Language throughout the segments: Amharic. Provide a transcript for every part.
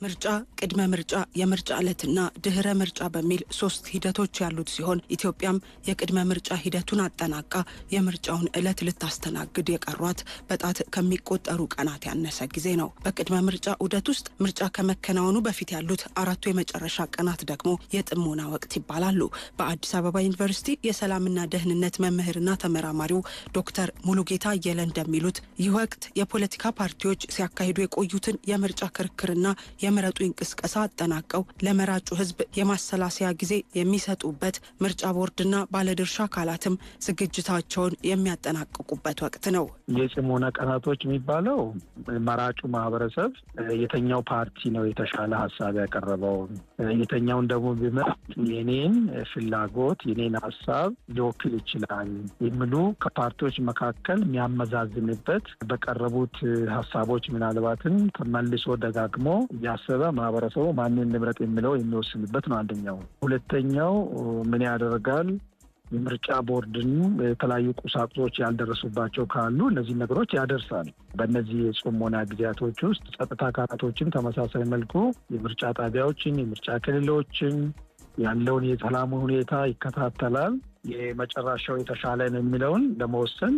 ምርጫ፣ ቅድመ ምርጫ፣ የምርጫ ዕለትና ድህረ ምርጫ በሚል 3 ሂደቶች ያሉት ሲሆን ኢትዮጵያም የቅድመ ምርጫ ሂደቱን አጠናቃ የምርጫውን ዕለት ልታስተናግድ የቀሯት በጣት ከሚቆጠሩ ቀናት ያነሰ ጊዜ ነው። በቅድመ ምርጫ ዑደት ውስጥ ምርጫ ከመከናወኑ በፊት ያሉት 4 የመጨረሻ ቀናት ደግሞ የጥሞና ወቅት ይባላሉ። በአዲስ አበባ ዩኒቨርሲቲ የሰላምና ደህንነት መምህርና ተመራማሪው ዶክተር ሙሉጌታ አየለ እንደሚሉት ይህ ወቅት የፖለቲካ ፓርቲዎች ሲያካሂዱ የቆዩትን የምርጫ ክርክርና የምረጡ እንቅስቃሴ አጠናቀው ለመራጩ ህዝብ የማሰላሰያ ጊዜ የሚሰጡበት፣ ምርጫ ቦርድና ባለድርሻ አካላትም ዝግጅታቸውን የሚያጠናቅቁበት ወቅት ነው። የጽሞና ቀናቶች የሚባለው መራጩ ማህበረሰብ የተኛው ፓርቲ ነው የተሻለ ሀሳብ ያቀረበው፣ የተኛውን ደግሞ ቢመርጥ የኔን ፍላጎት የኔን ሀሳብ ሊወክል ይችላል የሚሉ ከፓርቲዎች መካከል የሚያመዛዝንበት በቀረቡት ሀሳቦች ምናልባትም ተመልሶ ደጋግሞ ያሰበ ማህበረሰቡ ማንን ንብረት የሚለው የሚወስንበት ነው አንደኛው። ሁለተኛው ምን ያደርጋል? የምርጫ ቦርድን የተለያዩ ቁሳቁሶች ያልደረሱባቸው ካሉ እነዚህ ነገሮች ያደርሳል። በእነዚህ የጽሞና ጊዜያቶች ውስጥ ጸጥታ አካላቶችን ተመሳሳይ መልኩ የምርጫ ጣቢያዎችን፣ የምርጫ ክልሎችን ያለውን የሰላም ሁኔታ ይከታተላል። የመጨረሻው የተሻለ ነው የሚለውን ለመወሰን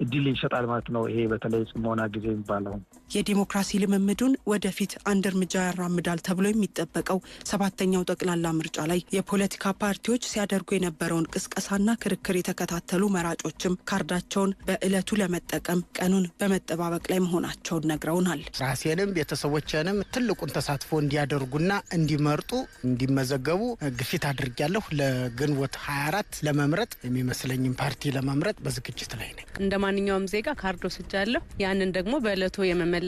እድል ይሰጣል ማለት ነው። ይሄ በተለይ ጽሞና ጊዜ የሚባለው የዲሞክራሲ ልምምዱን ወደፊት አንድ እርምጃ ያራምዳል ተብሎ የሚጠበቀው 7ኛው ጠቅላላ ምርጫ ላይ የፖለቲካ ፓርቲዎች ሲያደርጉ የነበረውን ቅስቀሳና ክርክር የተከታተሉ መራጮችም ካርዳቸውን በዕለቱ ለመጠቀም ቀኑን በመጠባበቅ ላይ መሆናቸውን ነግረውናል። ራሴንም ቤተሰቦችንም ትልቁን ተሳትፎ እንዲያደርጉና እንዲመርጡ እንዲመዘገቡ ግፊት አድርጊያለሁ። ለግንቦት 24 ለመምረጥ የሚመስለኝም ፓርቲ ለመምረጥ በዝግጅት ላይ ነኝ። እንደ ማንኛውም ዜጋ ካርዶ ስጃለሁ። ያንን ደግሞ በእለቱ የመመለስ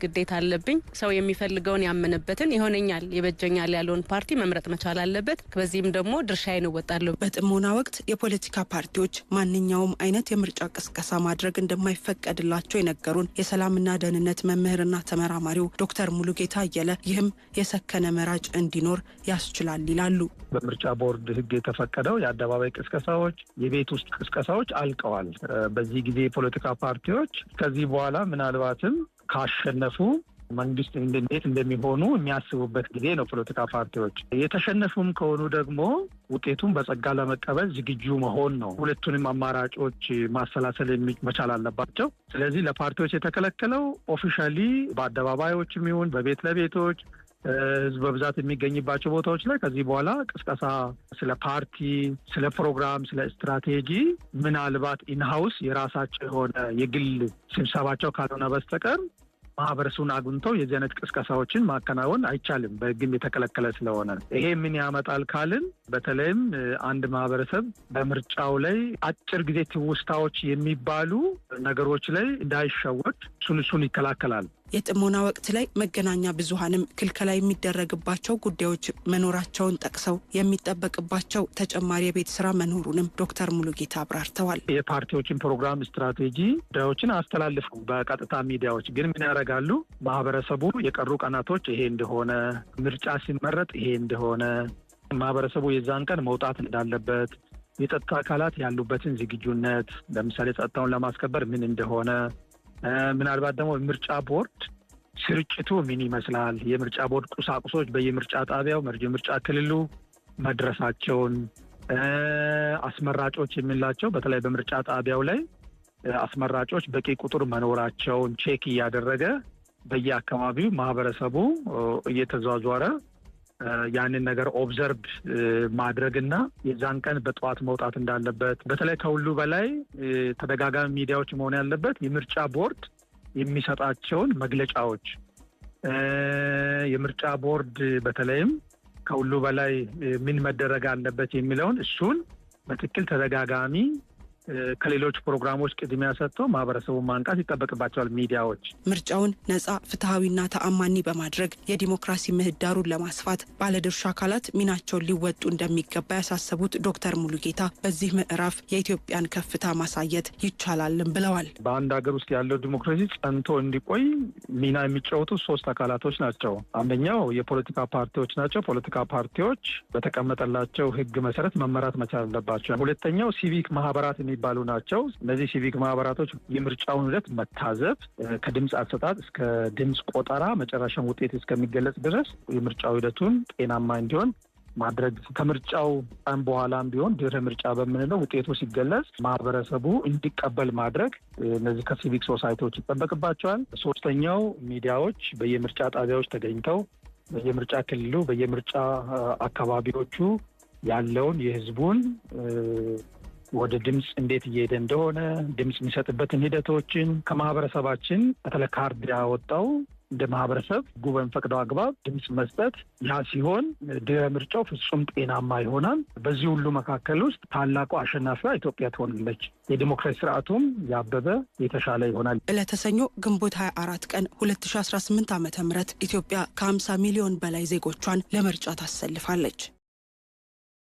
ግዴታ አለብኝ። ሰው የሚፈልገውን ያመነበትን ይሆነኛል ይበጀኛል ያለውን ፓርቲ መምረጥ መቻል አለበት። በዚህም ደግሞ ድርሻዬን እወጣለሁ። በጥሞና ወቅት የፖለቲካ ፓርቲዎች ማንኛውም አይነት የምርጫ ቅስቀሳ ማድረግ እንደማይፈቀድላቸው የነገሩን የሰላምና ደህንነት መምህርና ተመራማሪው ዶክተር ሙሉጌታ አየለ ይህም የሰከነ መራጭ እንዲኖር ያስችላል ይላሉ። በምርጫ ቦርድ ሕግ የተፈቀደው የአደባባይ ቅስቀሳዎች፣ የቤት ውስጥ ቅስቀሳዎች አልቀዋል። በዚህ ጊዜ የፖለቲካ ፓርቲዎች ከዚህ በኋላ ምናልባትም ካሸነፉ መንግስት እንዴት እንደሚሆኑ የሚያስቡበት ጊዜ ነው። ፖለቲካ ፓርቲዎች የተሸነፉም ከሆኑ ደግሞ ውጤቱን በጸጋ ለመቀበል ዝግጁ መሆን ነው። ሁለቱንም አማራጮች ማሰላሰል መቻል አለባቸው። ስለዚህ ለፓርቲዎች የተከለከለው ኦፊሻሊ በአደባባዮችም ይሁን በቤት ለቤቶች ህዝብ በብዛት የሚገኝባቸው ቦታዎች ላይ ከዚህ በኋላ ቅስቀሳ ስለ ፓርቲ፣ ስለ ፕሮግራም፣ ስለ ስትራቴጂ ምናልባት ኢንሃውስ የራሳቸው የሆነ የግል ስብሰባቸው ካልሆነ በስተቀር ማህበረሰቡን አግኝተው የዚህ አይነት ቅስቀሳዎችን ማከናወን አይቻልም፣ በህግም የተከለከለ ስለሆነ። ይሄ ምን ያመጣል ካልን በተለይም አንድ ማህበረሰብ በምርጫው ላይ አጭር ጊዜ ትውስታዎች የሚባሉ ነገሮች ላይ እንዳይሸወድ እሱን ይከላከላል። የጥሞና ወቅት ላይ መገናኛ ብዙሃንም ክልከላ የሚደረግባቸው ጉዳዮች መኖራቸውን ጠቅሰው የሚጠበቅባቸው ተጨማሪ የቤት ስራ መኖሩንም ዶክተር ሙሉጌታ አብራርተዋል። የፓርቲዎችን ፕሮግራም፣ ስትራቴጂ ጉዳዮችን አስተላልፉ በቀጥታ ሚዲያዎች ግን ምን ያደርጋሉ? ማህበረሰቡ የቀሩ ቀናቶች ይሄ እንደሆነ፣ ምርጫ ሲመረጥ ይሄ እንደሆነ፣ ማህበረሰቡ የዛን ቀን መውጣት እንዳለበት፣ የጸጥታ አካላት ያሉበትን ዝግጁነት ለምሳሌ ጸጥታውን ለማስከበር ምን እንደሆነ፣ ምናልባት ደግሞ ምርጫ ቦርድ ስርጭቱ ምን ይመስላል፣ የምርጫ ቦርድ ቁሳቁሶች በየምርጫ ጣቢያው የምርጫ ክልሉ መድረሳቸውን፣ አስመራጮች የምንላቸው በተለይ በምርጫ ጣቢያው ላይ አስመራጮች በቂ ቁጥር መኖራቸውን ቼክ እያደረገ በየአካባቢው ማህበረሰቡ እየተዟዟረ ያንን ነገር ኦብዘርቭ ማድረግና የዛን ቀን በጠዋት መውጣት እንዳለበት፣ በተለይ ከሁሉ በላይ ተደጋጋሚ ሚዲያዎች መሆን ያለበት የምርጫ ቦርድ የሚሰጣቸውን መግለጫዎች የምርጫ ቦርድ በተለይም ከሁሉ በላይ ምን መደረግ አለበት የሚለውን እሱን በትክክል ተደጋጋሚ ከሌሎች ፕሮግራሞች ቅድሚያ ሰጥተው ማህበረሰቡን ማንቃት ይጠበቅባቸዋል። ሚዲያዎች ምርጫውን ነጻ፣ ፍትሐዊና ተአማኒ በማድረግ የዲሞክራሲ ምህዳሩን ለማስፋት ባለድርሻ አካላት ሚናቸውን ሊወጡ እንደሚገባ ያሳሰቡት ዶክተር ሙሉጌታ በዚህ ምዕራፍ የኢትዮጵያን ከፍታ ማሳየት ይቻላልም ብለዋል። በአንድ ሀገር ውስጥ ያለው ዲሞክራሲ ጸንቶ እንዲቆይ ሚና የሚጫወቱ 3 አካላቶች ናቸው። አንደኛው የፖለቲካ ፓርቲዎች ናቸው። ፖለቲካ ፓርቲዎች በተቀመጠላቸው ሕግ መሰረት መመራት መቻል አለባቸው። ሁለተኛው ሲቪክ ማህበራት የሚባሉ ናቸው። እነዚህ ሲቪክ ማህበራቶች የምርጫውን ሂደት መታዘብ ከድምፅ አሰጣጥ እስከ ድምፅ ቆጠራ መጨረሻም ውጤት እስከሚገለጽ ድረስ የምርጫው ሂደቱን ጤናማ እንዲሆን ማድረግ ከምርጫው ቀን በኋላም ቢሆን ድህረ ምርጫ በምንለው ውጤቱ ሲገለጽ ማህበረሰቡ እንዲቀበል ማድረግ እነዚህ ከሲቪክ ሶሳይቲዎች ይጠበቅባቸዋል። ሶስተኛው ሚዲያዎች በየምርጫ ጣቢያዎች ተገኝተው በየምርጫ ክልሉ በየምርጫ አካባቢዎቹ ያለውን የህዝቡን ወደ ድምፅ እንዴት እየሄደ እንደሆነ ድምፅ የሚሰጥበትን ሂደቶችን ከማህበረሰባችን በተለይ ካርድ ያወጣው እንደ ማህበረሰብ በሚፈቅደው አግባብ ድምፅ መስጠት ያ ሲሆን ድህረ ምርጫው ፍጹም ጤናማ ይሆናል። በዚህ ሁሉ መካከል ውስጥ ታላቁ አሸናፊዋ ኢትዮጵያ ትሆናለች። የዲሞክራሲ ስርዓቱም ያበበ የተሻለ ይሆናል። ዕለተ ሰኞ ግንቦት 24 ቀን 2018 ዓ.ም ኢትዮጵያ ከ50 ሚሊዮን በላይ ዜጎቿን ለምርጫ ታሰልፋለች።